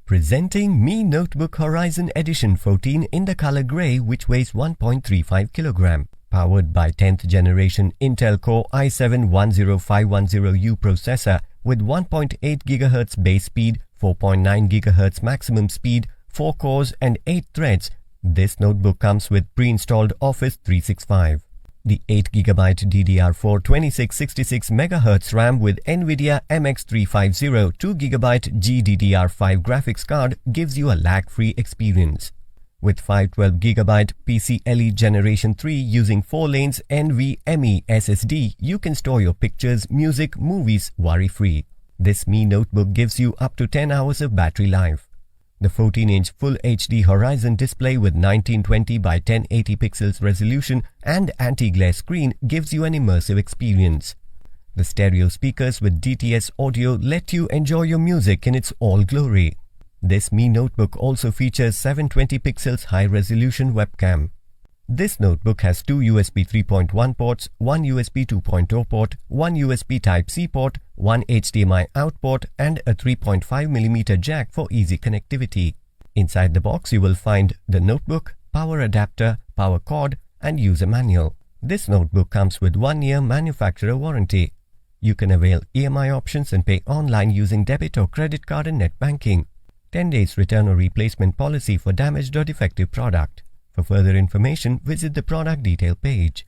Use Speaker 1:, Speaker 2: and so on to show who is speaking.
Speaker 1: Presenting Mi Notebook Horizon Edition 14 in the color grey, which weighs 1.35 kg. Powered by 10th generation Intel Core i7-10510U processor with 1.8 GHz base speed, 4.9 GHz maximum speed, 4 cores and 8 threads, this notebook comes with pre-installed Office 365. The 8GB DDR4 2666 MHz RAM with Nvidia MX350 2GB GDDR5 graphics card gives you a lag-free experience. With 512GB PCIE Generation 3 using 4 lanes NVMe SSD, you can store your pictures, music, movies worry-free. This Mi notebook gives you up to 10 hours of battery life. The 14-inch Full HD Horizon display with 1920 by 1080 pixels resolution and anti-glare screen gives you an immersive experience. The stereo speakers with DTS audio let you enjoy your music in its all glory. This Mi notebook also features 720 pixels high-resolution webcam. This notebook has 2 USB 3.1 ports, 1 USB 2.0 port, 1 USB Type-C port, 1 HDMI out port and a 3.5mm jack for easy connectivity. Inside the box you will find the notebook, power adapter, power cord and user manual. This notebook comes with 1-year manufacturer warranty. You can avail EMI options and pay online using debit or credit card and net banking. 10 days return or replacement policy for damaged or defective product. For further information, visit the product detail page.